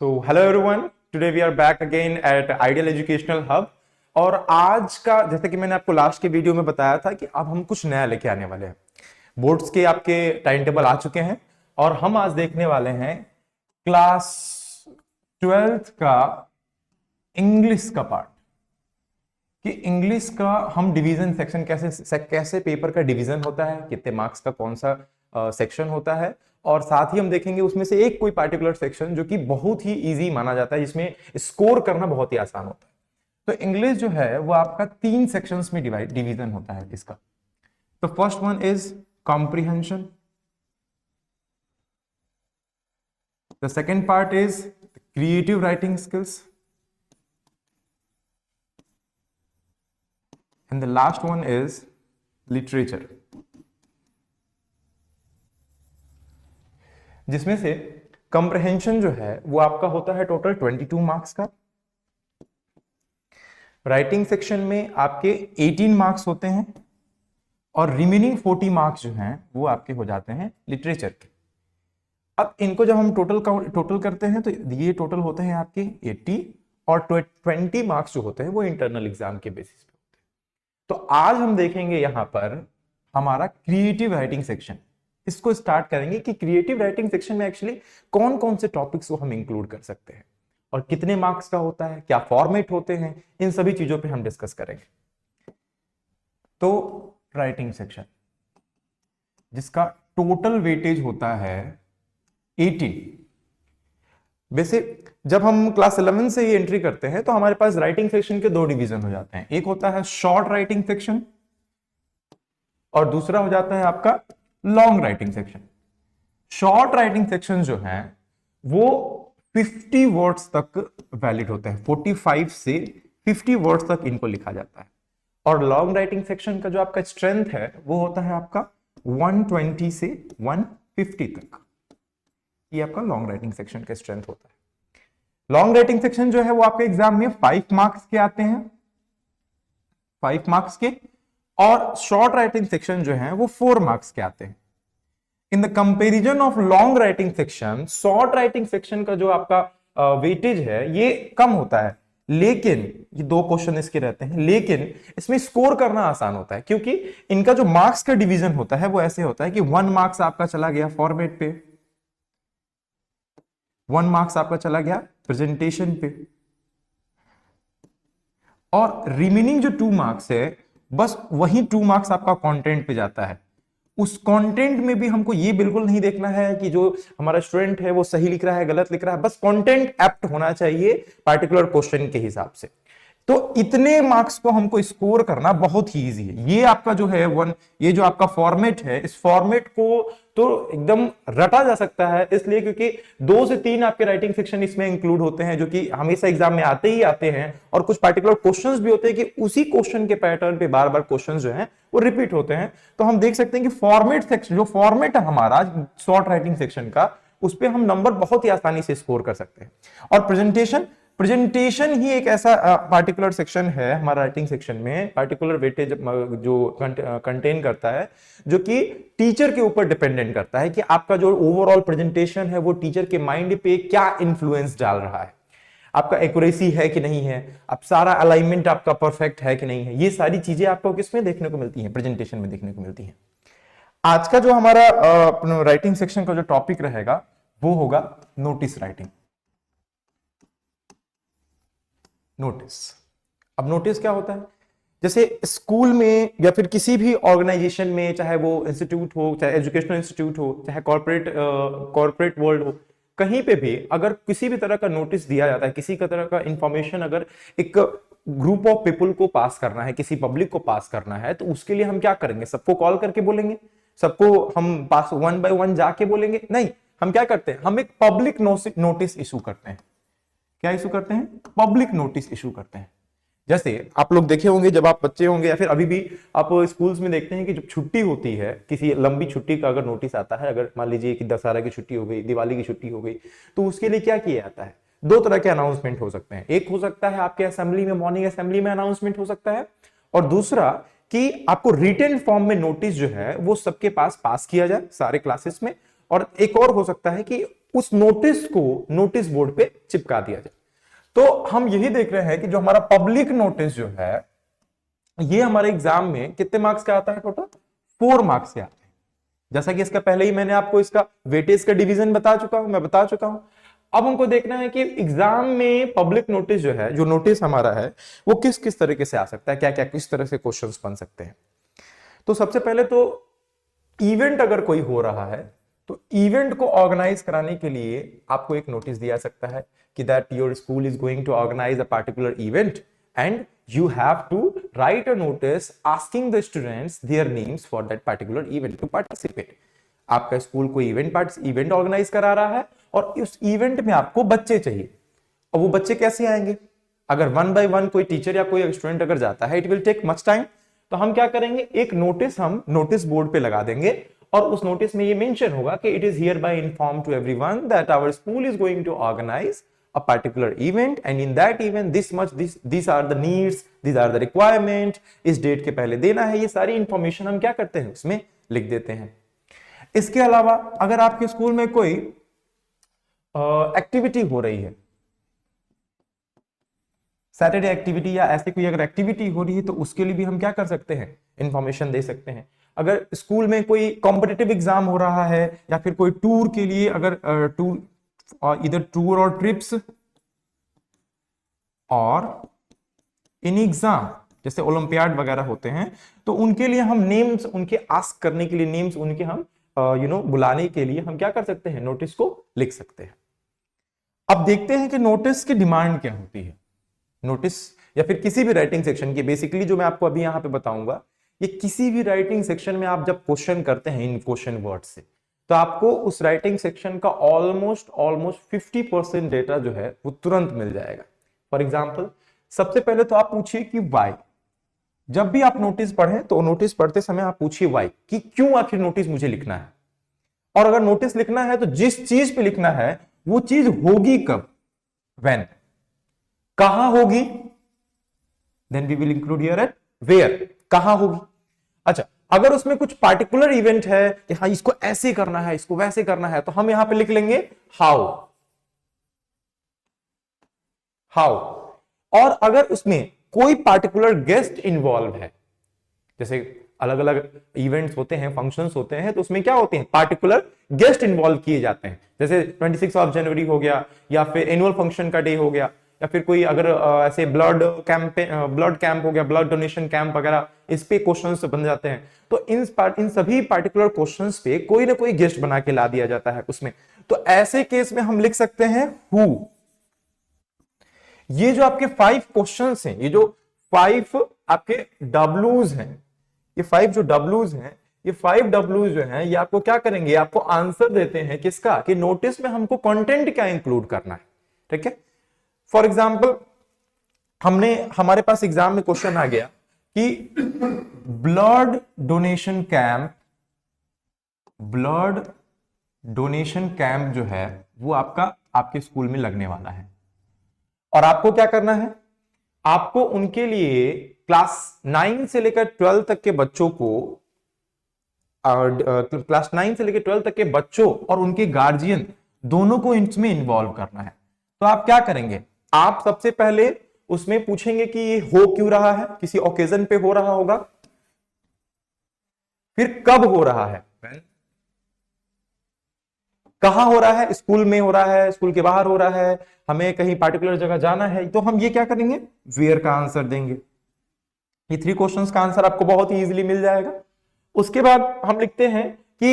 So hello everyone, today we are back again at Ideal Educational Hub। और आज का जैसे कि मैंने आपको लास्ट के वीडियो में बताया था कि अब हम कुछ नया लेके आने वाले हैं। बोर्ड्स के आपके टाइम टेबल आ चुके हैं और हम आज देखने वाले हैं क्लास 12th का इंग्लिश का पार्ट, कि इंग्लिश का हम डिवीजन सेक्शन कैसे पेपर का डिवीजन होता है, कितने मार्क्स का कौन सा सेक्शन होता है, और साथ ही हम देखेंगे उसमें से एक कोई पार्टिकुलर सेक्शन जो कि बहुत ही इजी माना जाता है, जिसमें स्कोर करना बहुत ही आसान होता है। तो इंग्लिश जो है वो आपका 3 सेक्शंस में डिवीजन होता है इसका। तो first one is comprehension, the second part is creative writing skills, and the last one is literature, जिसमें से कंप्रहेंशन जो है वो आपका होता है टोटल 22 मार्क्स का। राइटिंग सेक्शन में आपके 18 मार्क्स होते हैं और रिमेनिंग 40 मार्क्स जो हैं वो आपके हो जाते हैं लिटरेचर के। अब इनको जब हम टोटल करते हैं तो ये टोटल होते हैं आपके 80 और 20 मार्क्स जो होते हैं वो इंटरनल एग्जाम के बेसिस पे। तो आज हम देखेंगे यहां पर हमारा क्रिएटिव राइटिंग सेक्शन। इसको स्टार्ट करेंगे कि क्रिएटिव राइटिंग सेक्शन में एक्चुअली कौन कौन से टॉपिक्स को हम इंक्लूड कर सकते हैं और कितने मार्क्स का होता है, क्या फॉर्मेट होते हैं, इन सभी चीजों पे हम डिस्कस करेंगे। तो राइटिंग सेक्शन जिसका टोटल वेटेज होता है 80। वैसे जब हम क्लास 11 से ही एंट्री करते हैं तो हमारे पास राइटिंग सेक्शन के 2 डिवीजन हो जाते हैं। एक होता है शॉर्ट राइटिंग सेक्शन और दूसरा हो जाता है आपका long writing section. Short writing section जो है वो 50 वर्ड्स तक वैलिड होते हैं, 45 से 50 वर्ड्स तक इनको लिखा जाता है। और लॉन्ग राइटिंग सेक्शन का जो आपका स्ट्रेंथ है वो होता है आपका 120 से 150 तक। ये आपका लॉन्ग राइटिंग सेक्शन का स्ट्रेंथ होता है। लॉन्ग राइटिंग सेक्शन जो है वो आपके एग्जाम में 5 मार्क्स के आते हैं, 5 मार्क्स के, और शॉर्ट राइटिंग सेक्शन जो है वो 4 मार्क्स के आते हैं। In the comparison of long writing section, short writing section का जो आपका वेटेज है ये कम होता है, लेकिन ये 2 क्वेश्चन इसके रहते हैं, लेकिन इसमें स्कोर करना आसान होता है क्योंकि इनका जो मार्क्स का डिवीजन होता है वो ऐसे होता है कि 1 मार्क्स आपका चला गया फॉर्मेट पे, 1 मार्क्स आपका चला गया प्रेजेंटेशन पे, और रिमेनिंग जो 2 मार्क्स है बस वही 2 मार्क्स आपका कंटेंट पे जाता है। उस कंटेंट में भी हमको ये बिल्कुल नहीं देखना है कि जो हमारा स्टूडेंट है वो सही लिख रहा है गलत लिख रहा है, बस कंटेंट एप्ट होना चाहिए पार्टिकुलर क्वेश्चन के हिसाब से। तो इतने मार्क्स को हमको स्कोर करना बहुत ही इजी है। ये आपका जो है ये जो आपका फॉर्मेट है, इस फॉर्मेट को तो एकदम रटा जा सकता है, इसलिए क्योंकि 2 से 3 आपके राइटिंग सेक्शन इसमें इंक्लूड होते हैं जो कि हमेशा एग्जाम में आते ही आते हैं, और कुछ पार्टिकुलर क्वेश्चंस भी होते हैं कि उसी क्वेश्चन के पैटर्न पे बार बार क्वेश्चंस जो हैं वो रिपीट होते हैं। तो हम देख सकते हैं कि फॉर्मेट सेक्शन, जो फॉर्मेट है हमारा शॉर्ट राइटिंग सेक्शन का, उस पर हम नंबर बहुत ही आसानी से स्कोर कर सकते हैं। और प्रेजेंटेशन ही एक ऐसा पार्टिकुलर सेक्शन है हमारा राइटिंग सेक्शन में, पार्टिकुलर वेटेज जो कंटेन करता है, जो कि टीचर के ऊपर डिपेंडेंट करता है कि आपका जो ओवरऑल प्रेजेंटेशन है वो टीचर के माइंड पे क्या इन्फ्लुएंस डाल रहा है, आपका एक्यूरेसी है कि नहीं है, आप सारा अलाइनमेंट आपका परफेक्ट है कि नहीं है। ये सारी चीजें आपको किसमें देखने को मिलती हैं, प्रेजेंटेशन में देखने को मिलती हैं। आज का जो हमारा राइटिंग सेक्शन का जो टॉपिक रहेगा वो होगा नोटिस राइटिंग। नोटिस, अब नोटिस क्या होता है, जैसे स्कूल में या फिर किसी भी ऑर्गेनाइजेशन में, चाहे वो इंस्टीट्यूट हो, चाहे एजुकेशनल इंस्टीट्यूट हो, चाहे कॉर्पोरेट वर्ल्ड हो, कहीं पे भी अगर किसी भी तरह का नोटिस दिया जाता है, किसी का तरह का इंफॉर्मेशन अगर एक ग्रुप ऑफ पीपल को पास करना है, किसी पब्लिक को पास करना है, तो उसके लिए हम क्या करेंगे, सबको कॉल करके बोलेंगे, सबको हम पास 1 बाय 1 जाके बोलेंगे? नहीं, हम क्या करते हैं, हम एक पब्लिक नोटिस इशू करते हैं। क्या इशू करते हैं? पब्लिक नोटिस इशू करते हैं। जैसे आप लोग देखे होंगे जब आप बच्चे होंगे, या फिर अभी भी आप स्कूल्स में देखते हैं कि जब छुट्टी होती है, किसी लंबी छुट्टी का अगर नोटिस आता है, अगर मान लीजिए कि दशहरा की छुट्टी हो गई, दिवाली की छुट्टी हो गई, तो उसके लिए क्या किया जाता है? 2 तरह के अनाउंसमेंट हो सकते हैं। एक हो सकता है आपके असेंबली में, मॉर्निंग असेंबली में अनाउंसमेंट हो सकता है, और दूसरा कि आपको रिटन फॉर्म में नोटिस जो है वो सबके पास किया जाए सारे क्लासेस में। और एक और हो सकता है कि उस नोटिस को नोटिस बोर्ड पे चिपका दिया जाए। तो हम यही देख रहे हैं कि जो हमारा पब्लिक नोटिस जो है ये हमारे एग्जाम में कितने मार्क्स का आता है, टोटल 4 मार्क्स के आते हैं। जैसा कि इसका पहले ही मैंने आपको इसका वेटेज का डिवीजन बता चुका हूं। अब हमको देखना है कि एग्जाम में पब्लिक नोटिस जो है, जो नोटिस हमारा है, वो किस किस तरीके से आ सकता है, क्या क्या किस तरह से क्वेश्चंस बन सकते हैं। तो सबसे पहले तो इवेंट अगर कोई हो रहा है तो इवेंट को ऑर्गेनाइज कराने के लिए आपको एक नोटिस दिया सकता है कि that your school is going to organize a particular event and you have to write a notice asking the students their names for that particular event to participate. आपका स्कूल कोई इवेंट ऑर्गेनाइज करा रहा है और उस event में आपको बच्चे चाहिए। और वो बच्चे कैसे आएंगे? अगर 1 by 1 कोई टीचर या कोई स्टूडेंट अगर जाता है, it will take much time. तो हम क्या करेंगे, एक नोटिस हम नोटिस बोर्ड पे लगा देंगे और उस नोटिस में ये मेंशन होगा कि it is hereby inform to everyone that our school is going to organize a particular event and in that event these are the needs, these are the requirement, इस date के पहले देना है। ये सारी information हम क्या करते हैं, उसमें लिख देते हैं। इसके अलावा अगर आपके स्कूल में कोई एक्टिविटी हो रही है, सैटरडे एक्टिविटी या ऐसे कोई अगर एक्टिविटी हो रही है, तो उसके लिए भी हम क्या कर सकते हैं, इंफॉर्मेशन दे सकते हैं। अगर स्कूल में कोई कॉम्पिटिटिव एग्जाम हो रहा है या फिर कोई टूर के लिए अगर टूर और इधर टूर और ट्रिप्स और इन एग्जाम जैसे ओलंपियाड वगैरह होते हैं, तो उनके लिए हम नेम्स उनके आस्क करने के लिए नेम्स उनके हम बुलाने के लिए हम क्या कर सकते हैं, नोटिस को लिख सकते हैं। अब देखते हैं कि नोटिस की डिमांड क्या होती है। नोटिस या फिर किसी भी राइटिंग सेक्शन की, बेसिकली जो मैं आपको अभी यहां पे बताऊंगा, ये किसी भी राइटिंग सेक्शन में आप जब क्वेश्चन करते हैं इन क्वेश्चन वर्ड से, तो आपको उस राइटिंग सेक्शन का ऑलमोस्ट 50% डेटा जो है वो तुरंत मिल जाएगा। फॉर एग्जाम्पल, सबसे पहले तो आप पूछिए कि वाई। जब भी आप नोटिस पढ़ें तो नोटिस पढ़ते समय आप पूछिए वाई, कि क्यों आखिर नोटिस मुझे लिखना है। और अगर नोटिस लिखना है तो जिस चीज पे लिखना है वो चीज होगी कब, व्हेन, कहां होगी, then we will include here at where, कहां होगी। अच्छा, अगर उसमें कुछ पार्टिकुलर इवेंट है कि हाँ इसको ऐसे करना है, इसको वैसे करना है, तो हम यहां पे लिख लेंगे हाउ। और अगर उसमें कोई पार्टिकुलर गेस्ट इन्वॉल्व है, जैसे अलग अलग इवेंट्स होते हैं, फंक्शंस होते हैं, तो उसमें क्या होते हैं, पार्टिकुलर गेस्ट इन्वॉल्व किए जाते हैं। जैसे 26 जनवरी हो गया, या फिर एनुअल फंक्शन का डे हो गया, या फिर कोई अगर ऐसे ब्लड कैंप हो गया, ब्लड डोनेशन कैंप वगैरह, इस पे क्वेश्चंस बन जाते हैं। तो इन सभी पार्टिकुलर क्वेश्चंस पे कोई ना कोई गेस्ट बना के ला दिया जाता है उसमें। तो ऐसे केस में हम लिख सकते हैं हु। ये जो आपके 5 क्वेश्चंस हैं, ये जो 5 आपके डब्ल्यूज हैं, ये 5 जो डब्ल्यूज हैं, ये 5 डब्ल्यूज जो हैं, ये आपको क्या करेंगे, आपको आंसर देते हैं किसका, कि नोटिस में हमको कंटेंट क्या इंक्लूड करना है। ठीक है, फॉर एग्जाम्पल हमारे पास एग्जाम में क्वेश्चन आ गया कि ब्लड डोनेशन कैंप जो है वो आपके स्कूल में लगने वाला है, और आपको क्या करना है, आपको उनके लिए क्लास 9 से लेकर 12 तक के बच्चों को, क्लास 9 से लेकर 12 तक के बच्चों और उनके गार्जियन दोनों को इसमें इन्वॉल्व करना है। तो आप क्या करेंगे, आप सबसे पहले उसमें पूछेंगे कि ये हो क्यों रहा है, किसी ओकेजन पे हो रहा होगा, फिर कब हो रहा है, कहां हो रहा है, स्कूल में हो रहा है, स्कूल के बाहर हो रहा है, हमें कहीं पार्टिकुलर जगह जाना है, तो हम ये क्या करेंगे, वेयर का आंसर देंगे। ये 3 क्वेश्चंस का आंसर आपको बहुत ही इजीली मिल जाएगा। उसके बाद हम लिखते हैं कि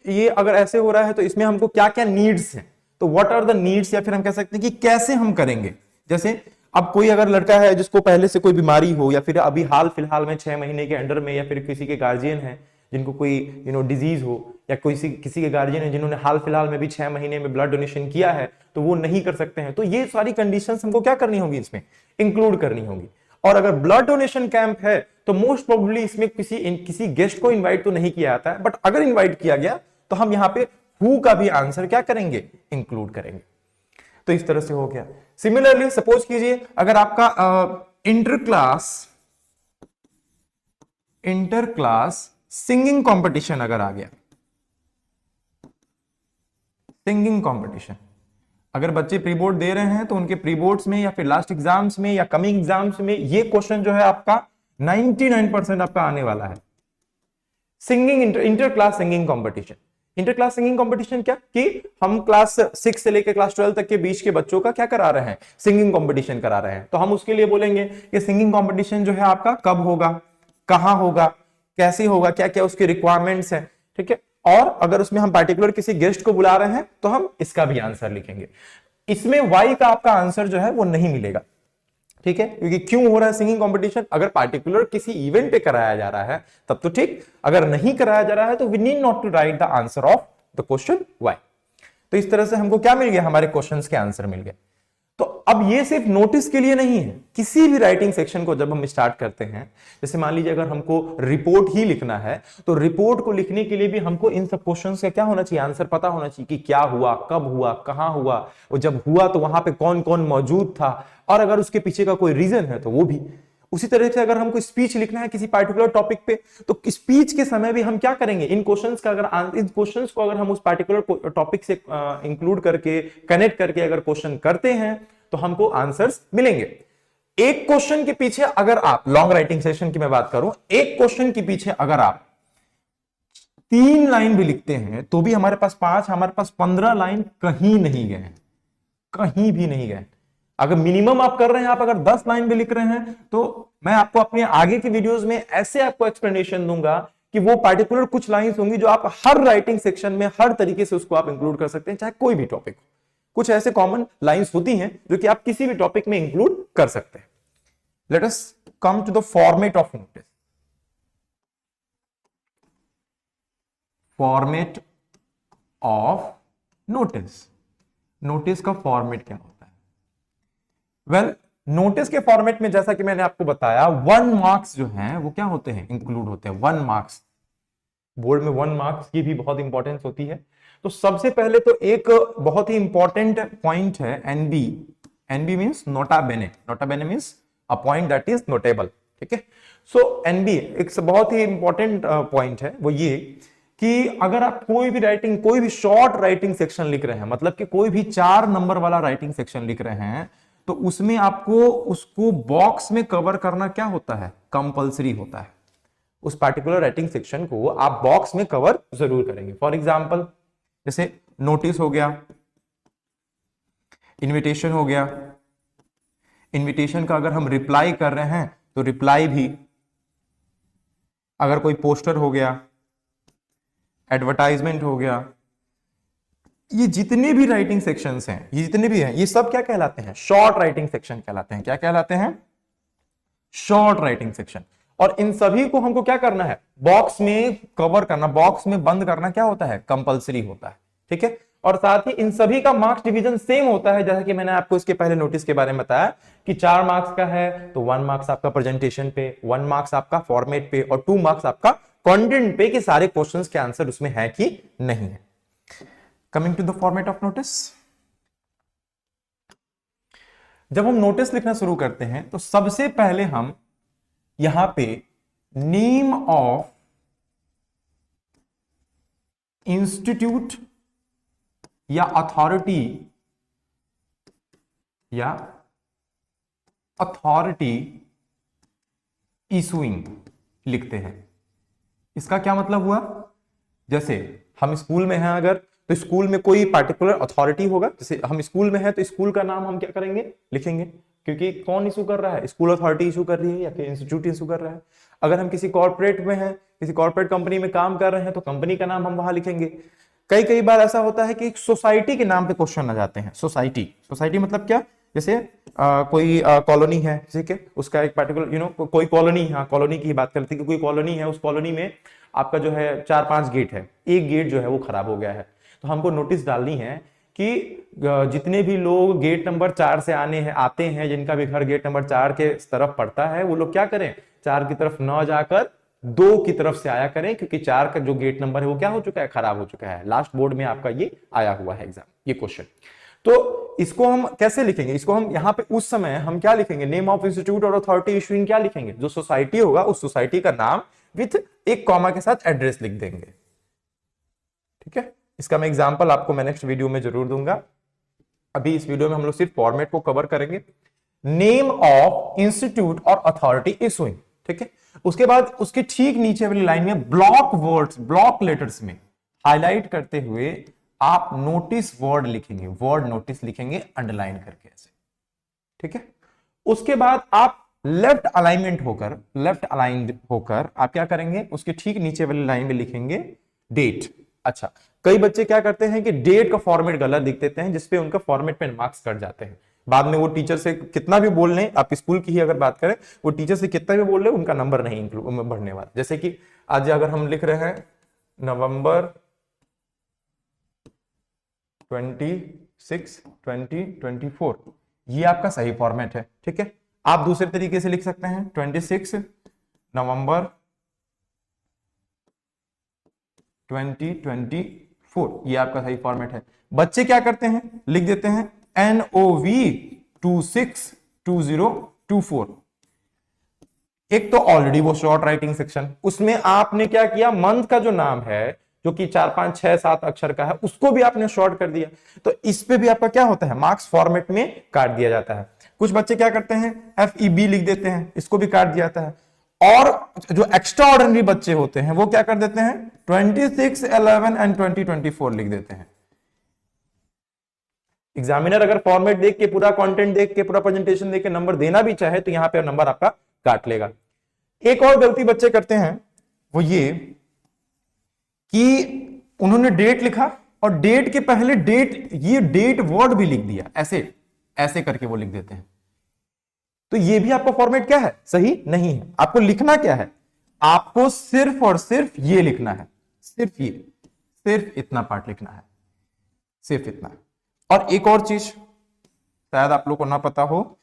ये अगर ऐसे हो रहा है तो इसमें हमको क्या क्या नीड्स हैं, तो व्हाट आर द नीड्स, या फिर हम कह सकते हैं कि कैसे हम करेंगे। जैसे अब कोई अगर लड़का है जिसको पहले से कोई बीमारी हो, या फिर अभी हाल फिलहाल में 6 महीने के अंडर में, या फिर किसी के गार्जियन है जिनको कोई डिजीज हो, या कोई किसी के गार्जियन है जिन्होंने हाल फिलहाल में भी 6 महीने में ब्लड डोनेशन किया है, तो वो नहीं कर सकते हैं। तो ये सारी कंडीशंस हमको क्या करनी होगी, इसमें इंक्लूड करनी होगी। और अगर ब्लड डोनेशन कैंप है तो मोस्ट प्रोबेबली इसमें किसी गेस्ट को इनवाइट तो नहीं किया जाता है, बट अगर इनवाइट किया गया तो हम यहां पे हु का भी आंसर क्या करेंगे, इंक्लूड करेंगे। तो इस तरह से हो गया। सिमिलरली सपोज कीजिए अगर आपका इंटर क्लास सिंगिंग कंपटीशन अगर आ गया, सिंगिंग कंपटीशन। अगर बच्चे प्री बोर्ड दे रहे हैं तो उनके प्री बोर्ड्स में या फिर लास्ट एग्जाम्स में या कमिंग एग्जाम्स में ये क्वेश्चन जो है आपका 99% आपका आने वाला है। Singing, inter class singing competition. Inter class singing competition क्या कि हम क्लास 6 से लेकर क्लास 12 तक के बीच के बच्चों का क्या करा रहे हैं, सिंगिंग कंपटीशन करा रहे हैं। तो हम उसके लिए बोलेंगे कि सिंगिंग कंपटीशन जो है आपका कब होगा, कहां होगा, कैसे होगा, क्या क्या उसके रिक्वायरमेंट्स है, ठीक है। और अगर उसमें हम पार्टिकुलर किसी गेस्ट को बुला रहे हैं तो हम इसका भी आंसर लिखेंगे। इसमें वाई का आपका आंसर जो है वो नहीं मिलेगा, ठीक है, क्योंकि क्यों हो रहा है सिंगिंग कंपटीशन। अगर पार्टिकुलर किसी इवेंट पे कराया जा रहा है तब तो ठीक, अगर नहीं कराया जा रहा है तो we need not to write the answer of the question why. तो इस तरह से हमको क्या मिल गया, हमारे क्वेश्चंस के आंसर मिल गए। तो अब ये सिर्फ नोटिस के लिए नहीं है, किसी भी राइटिंग सेक्शन को जब हम स्टार्ट करते हैं, जैसे मान लीजिए अगर हमको रिपोर्ट ही लिखना है तो रिपोर्ट को लिखने के लिए भी हमको इन सब क्वेश्चंस का क्या होना चाहिए, आंसर पता होना चाहिए कि क्या हुआ, कब हुआ, कहां हुआ, और जब हुआ तो वहां पे कौन कौन मौजूद था, और अगर उसके पीछे का कोई रीजन है तो वो भी। उसी तरह से अगर हमको स्पीच लिखना है किसी पार्टिकुलर टॉपिक पे तो स्पीच के समय भी हम क्या करेंगे, इन क्वेश्चंस का अगर इन क्वेश्चंस को अगर हम उस पार्टिकुलर टॉपिक से इंक्लूड करके कनेक्ट करके अगर क्वेश्चन करते हैं तो हमको आंसर्स मिलेंगे। एक क्वेश्चन के पीछे अगर आप, लॉन्ग राइटिंग सेशन की मैं बात करूं, एक क्वेश्चन के पीछे अगर आप 3 लाइन भी लिखते हैं तो भी हमारे पास 5, हमारे पास 15 लाइन कहीं नहीं गए, कहीं भी नहीं गए। अगर मिनिमम आप कर रहे हैं, आप अगर 10 लाइन भी लिख रहे हैं तो मैं आपको अपने आगे की वीडियोस में ऐसे आपको एक्सप्लेनेशन दूंगा कि वो पार्टिकुलर कुछ लाइंस होंगी जो आप हर राइटिंग सेक्शन में हर तरीके से उसको आप इंक्लूड कर सकते हैं, चाहे कोई भी टॉपिक हो। कुछ ऐसे कॉमन लाइंस होती हैं जो कि आप किसी भी टॉपिक में इंक्लूड कर सकते हैं। Let us come to the format of notice. Format of notice, notice का फॉर्मेट क्या होता है? वेल, नोटिस के फॉर्मेट में जैसा कि मैंने आपको बताया 1 मार्क्स जो हैं वो क्या होते हैं, इंक्लूड होते हैं। 1 मार्क्स, बोर्ड में 1 मार्क्स की भी बहुत इंपॉर्टेंस होती है। तो सबसे पहले तो एक बहुत ही इंपॉर्टेंट पॉइंट है एनबी। एनबी मींस नोटा बेने, नोटा बेने means a point that is notable, ठीक है। सो एनबी एक बहुत ही इंपॉर्टेंट पॉइंट है, वो ये कि अगर आप कोई भी राइटिंग, कोई भी शॉर्ट राइटिंग सेक्शन लिख रहे हैं, मतलब कि कोई भी 4 नंबर वाला राइटिंग सेक्शन लिख रहे हैं, तो उसमें आपको उसको बॉक्स में कवर करना क्या होता है, कंपलसरी होता है। उस पार्टिकुलर राइटिंग सेक्शन को आप बॉक्स में कवर जरूर करेंगे। फॉर एग्जाम्पल जैसे नोटिस हो गया, इनविटेशन हो गया, इनविटेशन का अगर हम रिप्लाई कर रहे हैं तो रिप्लाई भी, अगर कोई पोस्टर हो गया, एडवर्टाइजमेंट हो गया, ये जितने भी राइटिंग सेक्शंस हैं, ये जितने भी हैं, ये सब क्या कहलाते हैं, शॉर्ट राइटिंग सेक्शन कहलाते हैं। क्या कहलाते हैं, शॉर्ट राइटिंग सेक्शन। और इन सभी को हमको क्या करना है, बॉक्स में कवर करना, बॉक्स में बंद करना क्या होता है, कंपलसरी होता है, ठीक है। और साथ ही इन सभी का मार्क्स डिवीजन सेम होता है, जैसा कि मैंने आपको इसके पहले नोटिस के बारे में बताया कि 4 मार्क्स का है तो 1 मार्क्स आपका प्रेजेंटेशन पे, 1 मार्क्स आपका फॉर्मेट पे और 2 मार्क्स आपका कंटेंट पे कि सारे क्वेश्चंस के आंसर उसमें है कि नहीं है। Coming to the format of notice, जब हम नोटिस लिखना शुरू करते हैं तो सबसे पहले हम यहां पे नेम ऑफ इंस्टीट्यूट या अथॉरिटी इशूइंग लिखते हैं। इसका क्या मतलब हुआ, जैसे हम स्कूल में हैं अगर, तो स्कूल में कोई पार्टिकुलर अथॉरिटी होगा। जैसे हम स्कूल में हैं तो स्कूल का नाम हम क्या करेंगे, लिखेंगे, क्योंकि कौन इशू कर रहा है, स्कूल अथॉरिटी इशू कर रही है या फिर इंस्टीट्यूट इशू कर रहा है। अगर हम किसी कॉर्पोरेट में हैं, किसी कॉर्पोरेट कंपनी में काम कर रहे हैं तो कंपनी का नाम हम वहां लिखेंगे। कई बार ऐसा होता है कि सोसाइटी के नाम पे क्वेश्चन आ जाते हैं। सोसाइटी मतलब क्या, जैसे कोई कॉलोनी है, ठीक है, उसका एक पार्टिकुलर कोई कॉलोनी, हाँ कॉलोनी की बात करते हैं कि कोई कॉलोनी है, उस कॉलोनी में आपका जो है 4-5 गेट है, एक गेट जो है वो खराब हो गया है, तो हमको नोटिस डालनी है कि जितने भी लोग गेट नंबर 4 से आते हैं, जिनका भी घर गेट नंबर 4 के तरफ पड़ता है, वो लोग क्या करें, 4 की तरफ न जाकर 2 की तरफ से आया करें, क्योंकि 4 का जो गेट नंबर है वो क्या हो चुका है, खराब हो चुका है। लास्ट बोर्ड में आपका ये आया हुआ है एग्जाम, ये क्वेश्चन। तो इसको हम कैसे लिखेंगे, इसको हम यहां पे उस समय हम क्या लिखेंगे, नेम ऑफ इंस्टीट्यूट और अथॉरिटी इशूइंग क्या लिखेंगे, जो सोसाइटी होगा उस सोसाइटी का नाम विथ एक कॉमा के साथ एड्रेस लिख देंगे, ठीक है। इसका मैं एग्जांपल आपको मैं नेक्स्ट वीडियो में जरूर दूंगा। अभी इस वीडियो में हम लोग सिर्फ फॉर्मेट को कवर करेंगे। नेम ऑफ इंस्टीट्यूट और अथॉरिटी इशूइंग, ठीक है। उसके बाद उसके ठीक नीचे वाली लाइन में ब्लॉक वर्ड्स, ब्लॉक लेटर्स में हाईलाइट करते हुए आप नोटिस वर्ड लिखेंगे, वर्ड नोटिस लिखेंगे अंडरलाइन करके ऐसे, ठीक है। उसके बाद आप लेफ्ट अलाइंड होकर आप क्या करेंगे, उसके ठीक नीचे वाली लाइन में लिखेंगे डेट। अच्छा, कई बच्चे क्या करते हैं कि डेट का फॉर्मेट गलत लिख देते हैं, जिसपे उनका फॉर्मेट पे मार्क्स कट जाते हैं। बाद में वो टीचर से कितना भी बोल लें, आप स्कूल की ही अगर बात करें, वो टीचर से कितना भी बोल ले, उनका नंबर नहीं बढ़ने वाला। जैसे कि आज अगर हम लिख रहे हैं नवंबर 26 2024, ये आपका सही फॉर्मेट है, ठीक है। आप दूसरे तरीके से लिख सकते हैं 26 नवंबर 2024, ये आपका सही फॉर्मेट है। बच्चे क्या करते हैं, लिख देते हैं NOV 262024। एक तो ऑलरेडी वो शॉर्ट राइटिंग सेक्शन, उसमें आपने क्या किया, मंथ का जो नाम है जो कि 4 5 6 7 अक्षर का है, उसको भी आपने शॉर्ट कर दिया। तो इस पे भी आपका क्या होता है, मार्क्स फॉर्मेट में काट दिया जाता है। कुछ बच्चे क्या करते हैं FEB लिख देते हैं, इसको भी काट दिया जाता है। और जो एक्स्ट्रा ऑर्डिनरी बच्चे होते हैं वो क्या कर देते हैं 26 11 एंड 2024 लिख देते हैं। एग्जामिनर अगर फॉर्मेट देख के, पूरा कंटेंट देख के, पूरा प्रेजेंटेशन देख के नंबर देना भी चाहे तो यहां पे नंबर आपका काट लेगा। एक और गलती बच्चे करते हैं वो ये कि उन्होंने डेट लिखा और डेट के पहले ये डेट वर्ड भी लिख दिया, ऐसे ऐसे करके वो लिख देते हैं। तो ये भी आपका फॉर्मेट क्या है, सही नहीं है। आपको लिखना क्या है, आपको सिर्फ और सिर्फ ये लिखना है, सिर्फ इतना पार्ट लिखना है, सिर्फ इतना। और एक और चीज शायद आप लोग को ना पता हो,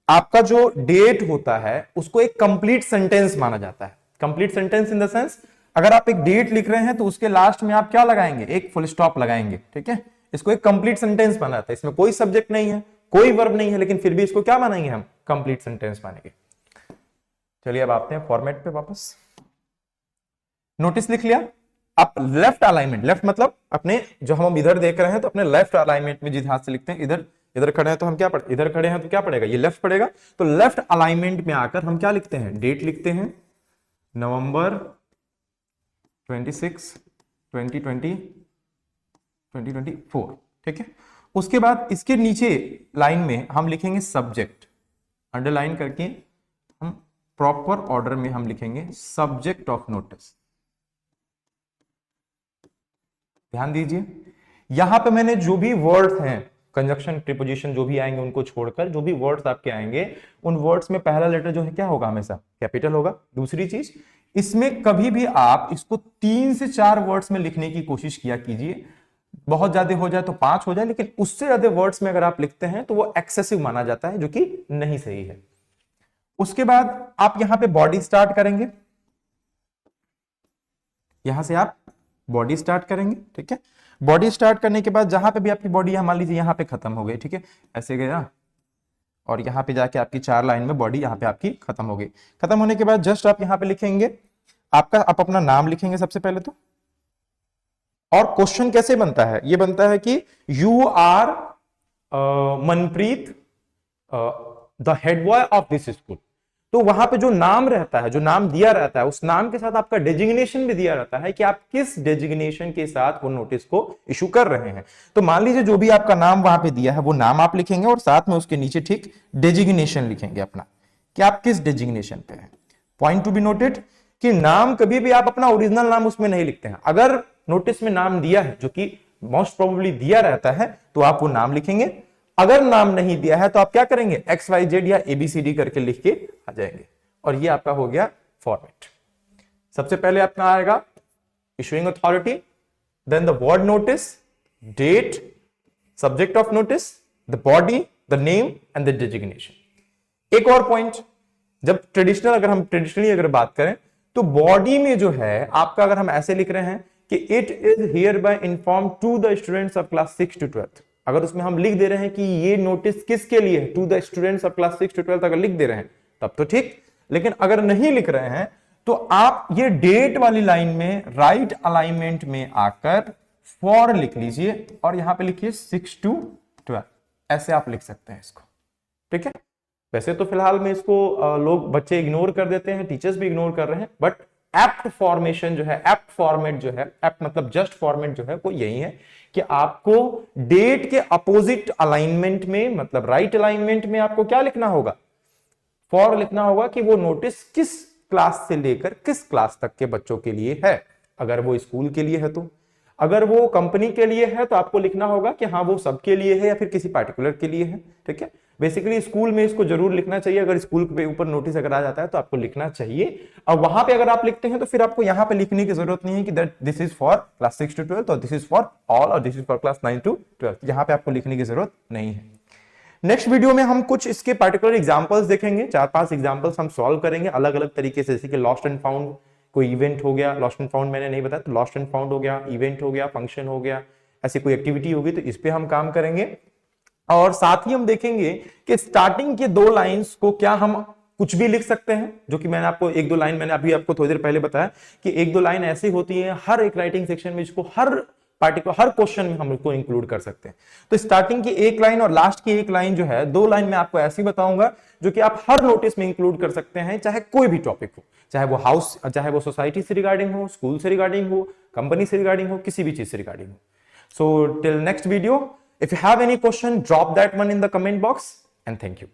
आपका जो डेट होता है उसको एक कंप्लीट सेंटेंस माना जाता है। Complete sentence in the sense, अगर आप एक डेट लिख रहे हैं तो उसके लास्ट में आप क्या लगाएंगे, एक फुल स्टॉप लगाएंगे, ठीक है। इसको एक कंप्लीट सेंटेंस माना जाता है। इसमें कोई सब्जेक्ट नहीं है, कोई वर्ब नहीं है, लेकिन फिर भी इसको क्या मानेंगे हम, कंप्लीट सेंटेंस मानेंगे। चलिए अब आते हैं फॉर्मेट पे वापस। नोटिस लिख लिया, आप लेफ्ट अलाइनमेंट, लेफ्ट मतलब अपने जो हम इधर देख रहे हैं तो अपने लेफ्ट अलाइनमेंट में जिस हाथ से लिखते हैं, इधर खड़े हैं तो हम क्या पढ़े, इधर खड़े हैं तो क्या पड़ेगा, ये लेफ्ट पड़ेगा। तो लेफ्ट अलाइनमेंट में आकर हम क्या लिखते हैं, डेट लिखते हैं नवंबर 26 2024, ठीक है। उसके बाद इसके नीचे लाइन में हम लिखेंगे सब्जेक्ट, अंडरलाइन करके हम प्रॉपर ऑर्डर में हम लिखेंगे सब्जेक्ट ऑफ नोटिस। ध्यान दीजिए, यहां पे मैंने जो भी वर्ड्स हैं, कंजक्शन प्रीपोजिशन जो भी आएंगे उनको छोड़कर जो भी वर्ड्स आपके आएंगे, उन वर्ड्स में पहला लेटर जो है क्या होगा, हमेशा कैपिटल होगा। दूसरी चीज, इसमें कभी भी आप इसको 3 से 4 वर्ड्स में लिखने की कोशिश किया कीजिए। बहुत ज्यादा हो जाए तो 5 हो जाए, लेकिन उससे ज्यादा वर्ड्स में अगर आप लिखते हैं तो वो एक्सेसिव माना जाता है, जो कि नहीं सही है। उसके बाद आप यहां पे बॉडी स्टार्ट करेंगे, यहां से आप बॉडी स्टार्ट करेंगे, ठीक है। बॉडी स्टार्ट करने के बाद जहां पे भी आपकी बॉडी मान लीजिए यहां पे खत्म हो गई, ठीक है, ऐसे गया और यहां पे जाके आपकी 4 लाइन में बॉडी यहां पे आपकी खत्म हो गई। खत्म होने के बाद जस्ट आप यहां पे लिखेंगे आप अपना नाम लिखेंगे सबसे पहले तो। और क्वेश्चन कैसे बनता है, ये बनता है कि you are Manpreet the head boy of this school. तो वहां पे जो नाम रहता है, जो नाम दिया रहता है, उस नाम के साथ आपका डेजिग्नेशन भी दिया रहता है कि आप किस डेजिग्नेशन के साथ वो नोटिस को इशू कर रहे हैं। तो मान लीजिए जो भी आपका नाम वहां पे दिया है वो नाम आप लिखेंगे और साथ में उसके नीचे ठीक डेजिग्नेशन लिखेंगे अपना, कि आप किस डेजिग्नेशन पे हैं। पॉइंट टू बी नोटेड कि नाम कभी भी आप अपना ओरिजिनल नाम उसमें नहीं लिखते हैं। अगर नोटिस में नाम दिया है, जो कि मोस्ट प्रोबेबली दिया रहता है, तो आप वो नाम लिखेंगे। अगर नाम नहीं दिया है तो आप क्या करेंगे, XYZ या ABCD करके लिख के आ जाएंगे। और ये आपका हो गया फॉर्मेट। सबसे पहले अपना आएगा issuing authority, then the word notice, date, subject of notice, the body, the name and the designation. एक और पॉइंट, जब अगर हम ट्रेडिशनली अगर बात करें तो बॉडी में जो है आपका, अगर हम ऐसे लिख रहे हैं कि it is hereby inform to the students of class 6 to 12th, अगर उसमें हम लिख दे रहे हैं कि ये नोटिस किसके लिए है, to the students of class 6 to 12th अगर लिख दे रहे हैं तब तो ठीक। लेकिन अगर नहीं लिख रहे हैं तो आप ये डेट वाली लाइन में राइट अलाइनमेंट में आकर फॉर लिख लीजिए और यहां पे लिखिए 6 to 12, ऐसे आप लिख सकते हैं इसको, ठीक है। वैसे तो फिलहाल में इसको लोग बच्चे इग्नोर कर देते हैं, टीचर्स भी इग्नोर कर रहे हैं, बट एप्ट फॉर्मेशन जो है, एप्ट फॉर्मेट जो है, एप्ट मतलब जस्ट फॉर्मेट जो है वो यही है कि आपको डेट के अपोजिट अलाइनमेंट में, मतलब राइट अलाइनमेंट में आपको क्या लिखना होगा, फॉर लिखना होगा कि वो नोटिस किस क्लास से लेकर किस क्लास तक के बच्चों के लिए है। अगर वो स्कूल के लिए है तो, अगर वो कंपनी के लिए है तो आपको लिखना होगा कि हाँ वो सबके लिए है या फिर किसी पार्टिकुलर के लिए है, ठीक है। बेसिकली स्कूल में इसको जरूर लिखना चाहिए, अगर स्कूल के ऊपर नोटिस अगर आ जाता है तो आपको लिखना चाहिए। और वहां पे अगर आप लिखते हैं तो फिर आपको यहां पे लिखने की जरूरत नहीं है कि that this is for class 6 to 12 और दिस इज फॉर ऑल और this is for class 9 to 12, यहां पे आपको लिखने की जरूरत नहीं है। नेक्स्ट वीडियो में हम कुछ इसके पार्टिकुलर एग्जांपल्स देखेंगे, 4-5 एग्जांपल्स हम सॉल्व करेंगे अलग अलग तरीके से, जैसे कि लॉस्ट एंड फाउंड, कोई इवेंट हो गया, लॉस्ट एंड फाउंड मैंने नहीं बताया तो लॉस्ट एंड फाउंड हो गया, इवेंट हो गया, फंक्शन हो गया, ऐसी कोई एक्टिविटी होगी तो इस पे हम काम करेंगे। और साथ ही हम देखेंगे कि स्टार्टिंग के 2 लाइंस को क्या हम कुछ भी लिख सकते हैं, जो कि मैंने आपको 1-2 लाइन मैंने अभी आपको थोड़ी देर पहले बताया कि 1-2 लाइन ऐसी होती है हर एक राइटिंग सेक्शन में, जिसको हर पार्टिकुलर हर क्वेश्चन में हम उसको इंक्लूड कर सकते हैं। तो स्टार्टिंग की 1 लाइन और लास्ट की 1 लाइन जो है, 2 लाइन मैं आपको ऐसी बताऊंगा जो कि आप हर नोटिस में इंक्लूड कर सकते हैं, चाहे कोई भी टॉपिक हो, चाहे वो हाउस, चाहे वो सोसाइटी से रिगार्डिंग हो, स्कूल से रिगार्डिंग हो, कंपनी से रिगार्डिंग हो, किसी भी चीज से रिगार्डिंग हो। So till next video, if you have any question, drop that one in the comment box, and thank you.